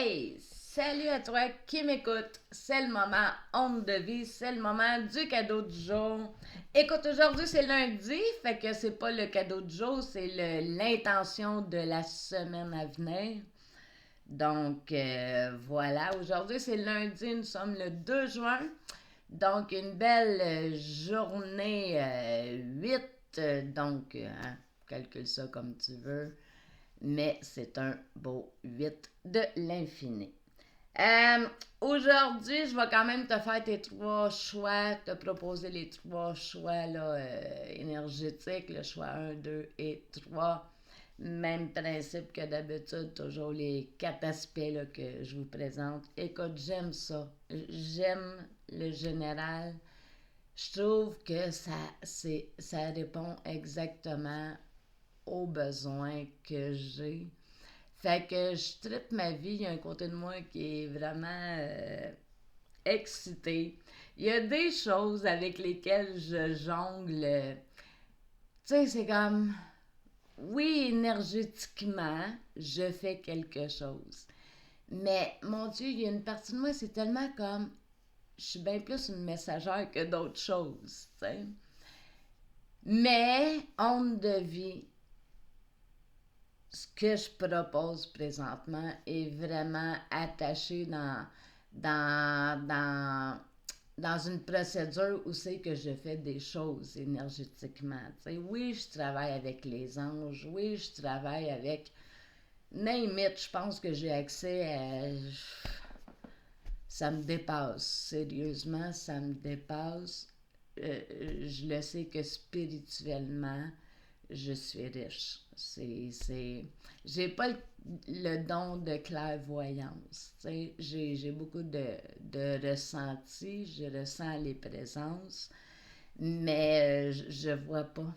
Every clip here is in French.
Hey, salut à toi qui m'écoute. C'est le moment honte de vie, c'est le moment du cadeau du jour. Écoute, aujourd'hui c'est lundi, fait que c'est pas le cadeau du jour, c'est l'intention de la semaine à venir. Donc voilà, aujourd'hui c'est lundi, nous sommes le 2 juin. Donc une belle journée 8, calcule ça comme tu veux, mais c'est un beau 8 de l'infini. Euh, Aujourd'hui, je vais quand même te faire tes trois choix, te proposer les trois choix là, énergétiques, le choix un, 2 et 3. Même principe que d'habitude, toujours les quatre aspects là, que je vous présente. Écoute, j'aime ça. J'aime le général. Je trouve que ça répond exactement aux besoins que j'ai. Fait que je tripe ma vie. Il y a un côté de moi qui est vraiment excité. Il y a des choses avec lesquelles je jongle. Tu sais, c'est comme, oui, énergétiquement, je fais quelque chose. Mais, mon Dieu, il y a une partie de moi, c'est tellement comme, je suis bien plus une messagère que d'autres choses, tu sais. Mais, honte de vie, ce que je propose présentement est vraiment attaché dans, dans, dans une procédure où c'est que je fais des choses énergétiquement. T'sais, oui, je travaille avec les anges, oui, je travaille avec name it, je pense que j'ai accès à... Ça me dépasse, sérieusement, ça me dépasse. Je le sais que spirituellement, je suis riche. J'ai pas le don de clairvoyance. J'ai beaucoup de ressenti, je ressens les présences, mais je vois pas.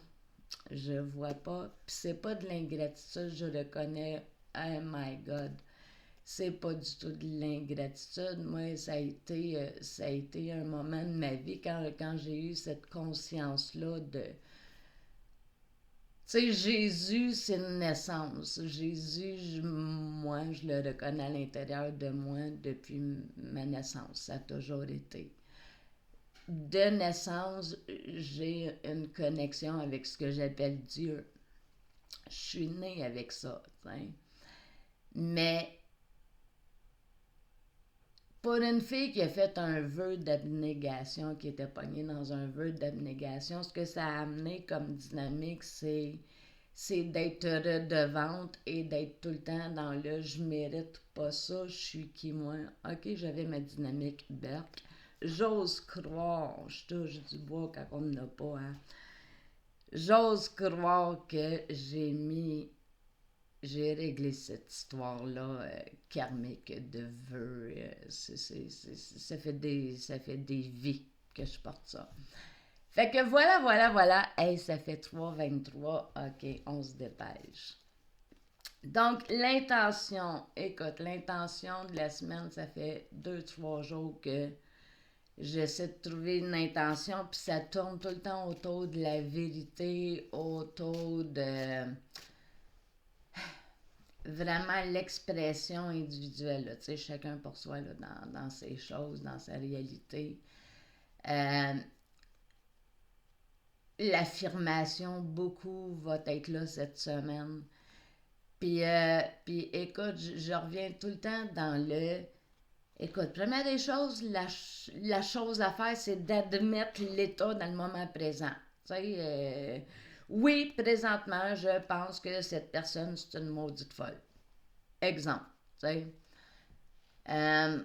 Je vois pas. Puis c'est pas de l'ingratitude, je reconnais. Oh my God. C'est pas du tout de l'ingratitude. Moi, ça a été un moment de ma vie quand j'ai eu cette conscience-là de, tu sais, Jésus, c'est une naissance. Jésus, moi, je le reconnais à l'intérieur de moi depuis ma naissance. Ça a toujours été. De naissance, j'ai une connexion avec ce que j'appelle Dieu. Je suis née avec ça, t'sais. Mais pour une fille qui a fait un vœu d'abnégation, qui était pognée dans un vœu d'abnégation, ce que ça a amené comme dynamique, c'est d'être redevante et d'être tout le temps dans le je mérite pas ça, je suis qui moi. Ok, j'avais ma dynamique Berk. J'ose croire, je touche du bois quand on n'en a pas, hein. J'ose croire que j'ai réglé cette histoire-là karmique de vœux. Ça fait des vies que je porte ça. Fait que voilà. Hey, ça fait 3,23. OK, on se dépêche. Donc, l'intention de la semaine, ça fait 2, 3 jours que j'essaie de trouver une intention, puis ça tourne tout le temps autour de la vérité, autour de vraiment l'expression individuelle. Là. Tu sais, chacun pour soi là, dans ses choses, dans sa réalité. Euh, L'affirmation, beaucoup va être là cette semaine. Puis écoute, je reviens tout le temps dans le... Écoute, première des choses, la chose à faire, c'est d'admettre l'état dans le moment présent. Tu sais, oui, présentement, je pense que cette personne, c'est une maudite folle. Exemple, tu sais. Euh,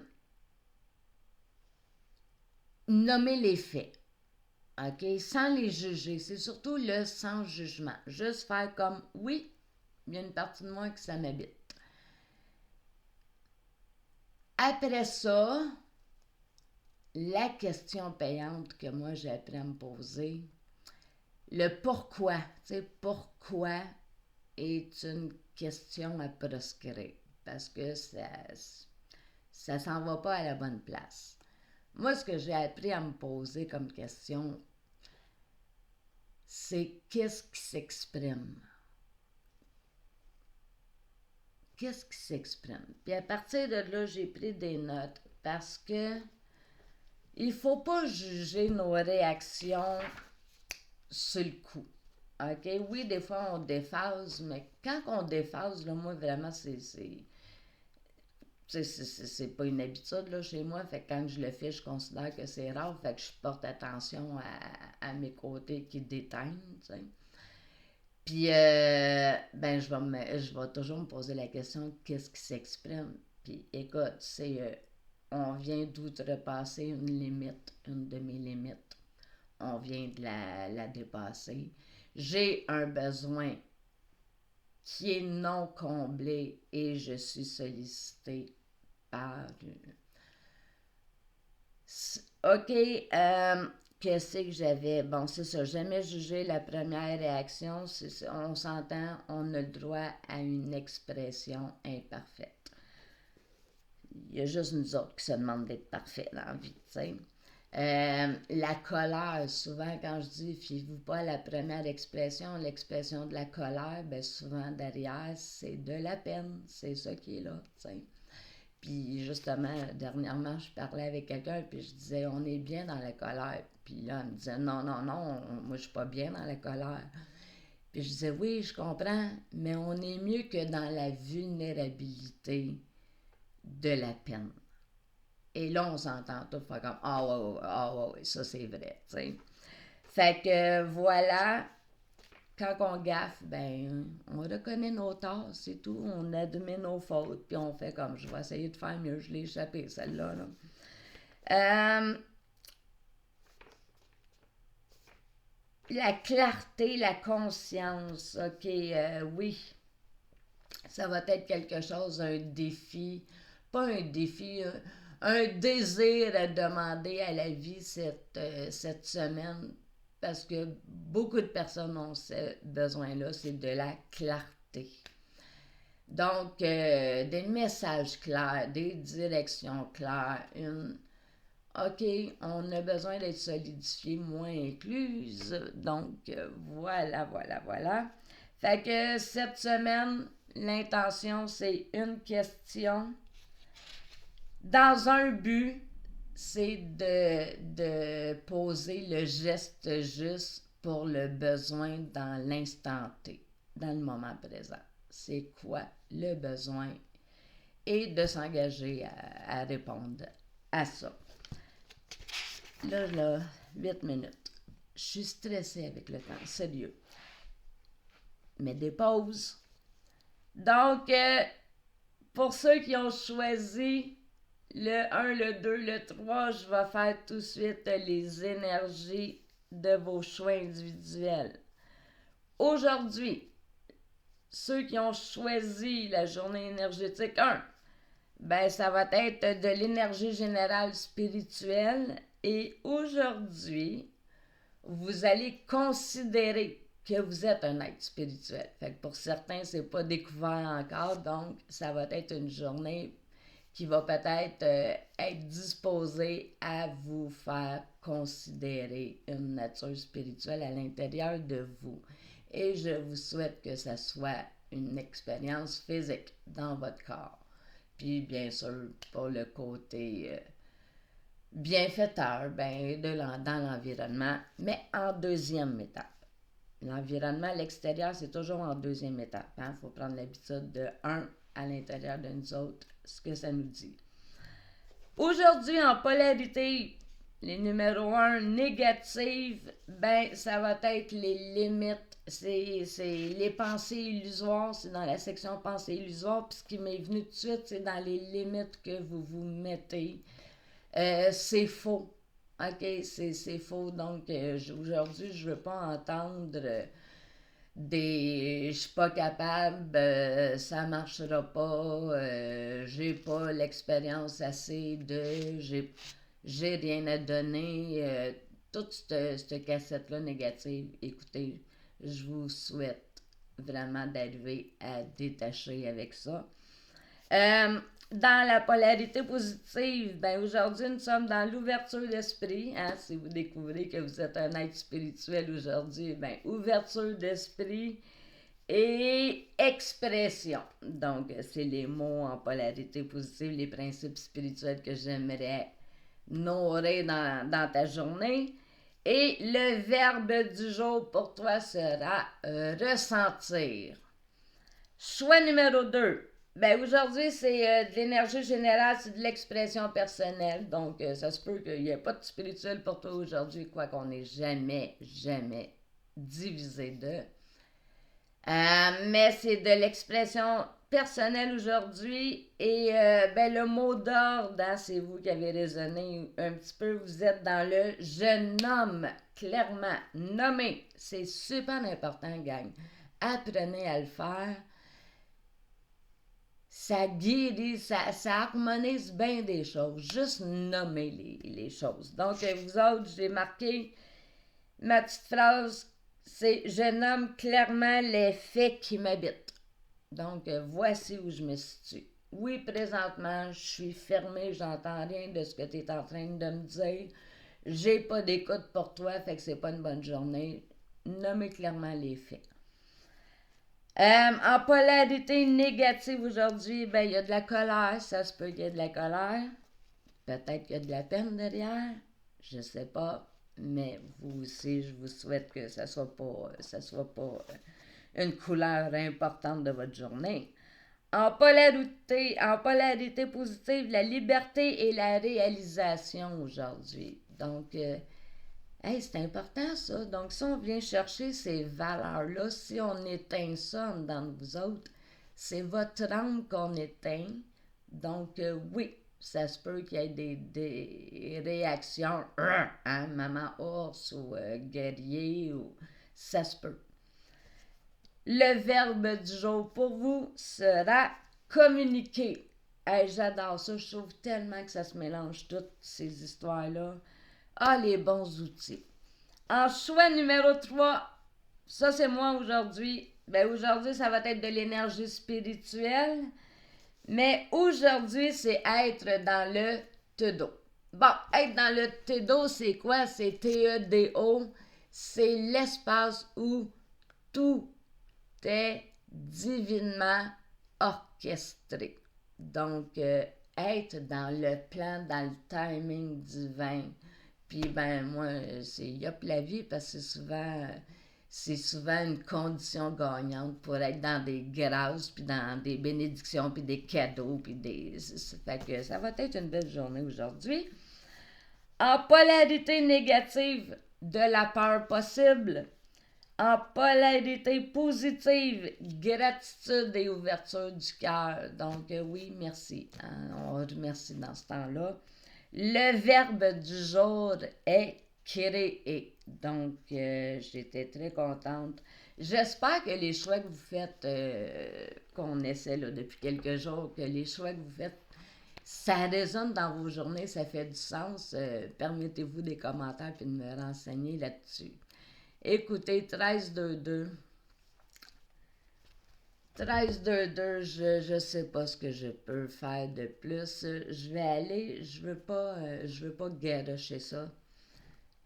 Nommer les faits, OK? Sans les juger. C'est surtout le sans jugement. Juste faire comme, oui, il y a une partie de moi qui ça m'habite. Après ça, la question payante que moi j'ai appris à me poser, le pourquoi, tu sais, pourquoi est une question à proscrire parce que ça s'en va pas à la bonne place. Moi, ce que j'ai appris à me poser comme question, c'est qu'est-ce qui s'exprime? qu'est-ce qui s'exprime? Puis à partir de là, j'ai pris des notes parce que il faut pas juger nos réactions sur le coup. OK? Oui, des fois, on déphase, mais quand on déphase, là, moi, vraiment, c'est pas une habitude là, chez moi. Fait que quand je le fais, je considère que c'est rare. Fait que je porte attention à mes côtés qui déteignent, tu sais. Puis, ben, je vais toujours me poser la question, qu'est-ce qui s'exprime? Puis, écoute, on vient d'outrepasser une limite, une de mes limites. On vient de la dépasser. J'ai un besoin qui est non comblé et je suis sollicitée par... OK, qu'est-ce que j'avais? Bon, c'est ça, jamais jugé la première réaction. On s'entend, on a le droit à une expression imparfaite. Il y a juste nous autres qui se demandent d'être parfaits dans la vie, tu sais. La colère, souvent quand je dis fiez-vous pas à la première expression, l'expression de la colère, ben souvent derrière, c'est de la peine, c'est ça qui est là, tu sais. Puis justement, dernièrement, je parlais avec quelqu'un, puis je disais, on est bien dans la colère. Puis là, elle me disait, non, non, non, moi je suis pas bien dans la colère. Puis je disais, oui, je comprends, mais on est mieux que dans la vulnérabilité de la peine. Et là, on s'entend tout faire comme ah ouais, ça c'est vrai, tu sais. Fait que voilà, quand on gaffe, ben, on reconnaît nos torts, c'est tout. On admet nos fautes, puis on fait comme je vais essayer de faire mieux, je l'ai échappé celle-là. Là. La clarté, la conscience, ok, oui, ça va être quelque chose, un défi, pas un défi, un désir à demander à la vie cette semaine, parce que beaucoup de personnes ont ce besoin-là, c'est de la clarté. Donc, des messages clairs, des directions claires, OK, on a besoin d'être solidifié, moi incluse. Donc, voilà. Fait que cette semaine, l'intention, c'est une question. Dans un but, c'est de poser le geste juste pour le besoin dans l'instant T, dans le moment présent. C'est quoi le besoin? Et de s'engager à répondre à ça. Là, 8 minutes. Je suis stressée avec le temps, sérieux. Mais des pauses. Donc, pour ceux qui ont choisi le 1, le 2, le 3, je vais faire tout de suite les énergies de vos choix individuels. Aujourd'hui, ceux qui ont choisi la journée énergétique 1, ben ça va être de l'énergie générale spirituelle. Et aujourd'hui, vous allez considérer que vous êtes un être spirituel. Fait que pour certains, c'est pas découvert encore, donc ça va être une journée qui va peut-être être disposée à vous faire considérer une nature spirituelle à l'intérieur de vous. Et je vous souhaite que ça soit une expérience physique dans votre corps. Puis bien sûr, pour le côté bienfaiteur, ben, dans l'environnement, mais en deuxième étape. L'environnement à l'extérieur, c'est toujours en deuxième étape. Il faut prendre l'habitude de à l'intérieur de nous autres, ce que ça nous dit. Aujourd'hui, en polarité, les numéros 1 négatives, ben, ça va être les limites. C'est les pensées illusoires, c'est dans la section pensées illusoires. Puis ce qui m'est venu tout de suite, c'est dans les limites que vous vous mettez. C'est faux. OK, c'est faux. Donc, aujourd'hui, je ne veux pas entendre je suis pas capable, ça marchera pas, j'ai pas l'expérience assez j'ai rien à donner. Toute cette cassette-là négative, écoutez, je vous souhaite vraiment d'arriver à détacher avec ça. Dans la polarité positive, ben aujourd'hui, nous sommes dans l'ouverture d'esprit. Hein, si vous découvrez que vous êtes un être spirituel aujourd'hui, ben ouverture d'esprit et expression. Donc, c'est les mots en polarité positive, les principes spirituels que j'aimerais nourrir dans ta journée. Et le verbe du jour pour toi sera ressentir. Choix numéro 2. Ben aujourd'hui, c'est de l'énergie générale, c'est de l'expression personnelle. Donc, ça se peut qu'il n'y ait pas de spirituel pour toi aujourd'hui, quoi qu'on n'ait jamais divisé de. Mais c'est de l'expression personnelle aujourd'hui. Et ben, le mot d'ordre, hein, c'est vous qui avez raisonné un petit peu. Vous êtes dans le je nomme, clairement. Nommer, c'est super important, gang. Apprenez à le faire. Ça guérit, ça harmonise bien des choses. Juste nommer les choses. Donc, vous autres, j'ai marqué ma petite phrase, c'est je nomme clairement les faits qui m'habitent. Donc, voici où je me situe. Oui, présentement, je suis fermée, j'entends rien de ce que tu es en train de me dire. J'ai pas d'écoute pour toi, fait que c'est pas une bonne journée. Nommez clairement les faits. En polarité négative aujourd'hui, ben il y a de la colère, ça se peut qu'il y ait de la colère. Peut-être qu'il y a de la peine derrière, je sais pas. Mais vous aussi, je vous souhaite que ça soit pas une couleur importante de votre journée. En polarité positive, la liberté et la réalisation aujourd'hui. Donc, hey, c'est important ça. Donc, si on vient chercher ces valeurs-là, si on éteint ça dans vous autres, c'est votre âme qu'on éteint. Donc, oui, ça se peut qu'il y ait des réactions, hein, maman ours ou guerrier, ou ça se peut. Le verbe du jour pour vous sera communiquer. Hey, j'adore ça, je trouve tellement que ça se mélange toutes ces histoires-là. Ah, les bons outils. En choix numéro 3, ça c'est moi aujourd'hui. Ben aujourd'hui, ça va être de l'énergie spirituelle. Mais aujourd'hui, c'est être dans le Tedo. Bon, être dans le Tedo, c'est quoi? C'est T-E-D-O. C'est l'espace où tout est divinement orchestré. Donc, être dans le plan, dans le timing divin. Puis, ben, moi, c'est yop la vie parce que c'est souvent une condition gagnante pour être dans des grâces, puis dans des bénédictions, puis des cadeaux, puis des... Fait que ça va être une belle journée aujourd'hui. En polarité négative, de la peur possible. En polarité positive, gratitude et ouverture du cœur. Donc, oui, merci. On remercie dans ce temps-là. Le verbe du jour est créer. Donc, j'étais très contente. J'espère que les choix que vous faites, qu'on essaie là, depuis quelques jours, que les choix que vous faites, ça résonne dans vos journées, ça fait du sens. Permettez-vous des commentaires et de me renseigner là-dessus. Écoutez, 13-2-2. 13-2-2, je sais pas ce que je peux faire de plus. Je vais aller, je veux pas garocher ça.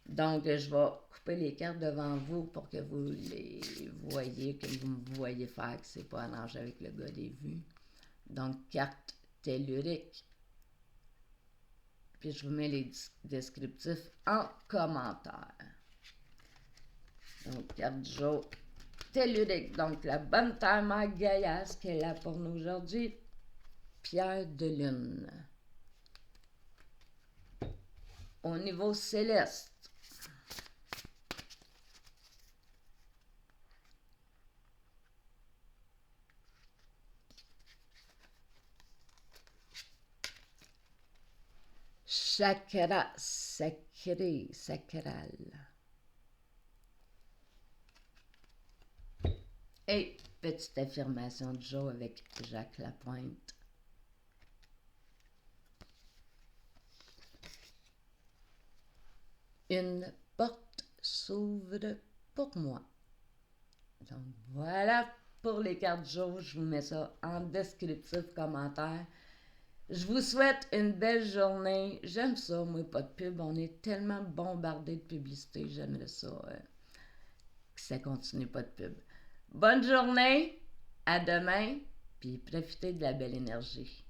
Donc, je vais couper les cartes devant vous pour que vous les voyez, que vous me voyez faire, que c'est pas arrangé avec le gars des vues. Donc, carte tellurique. Puis, je vous mets les descriptifs en commentaire. Donc, carte du jour tellurique. Donc, la bonne terre mère Gaïa, ce qu'elle a pour nous aujourd'hui, pierre de lune. Au niveau céleste, chakra sacré, sacral. Et petite affirmation du jour avec Jacques Lapointe. Une porte s'ouvre pour moi. Donc voilà pour les cartes du jour. Je vous mets ça en descriptif commentaire. Je vous souhaite une belle journée. J'aime ça, moi, pas de pub. On est tellement bombardé de publicité. J'aimerais ça que ça continue, pas de pub. Bonne journée, à demain, puis profitez de la belle énergie.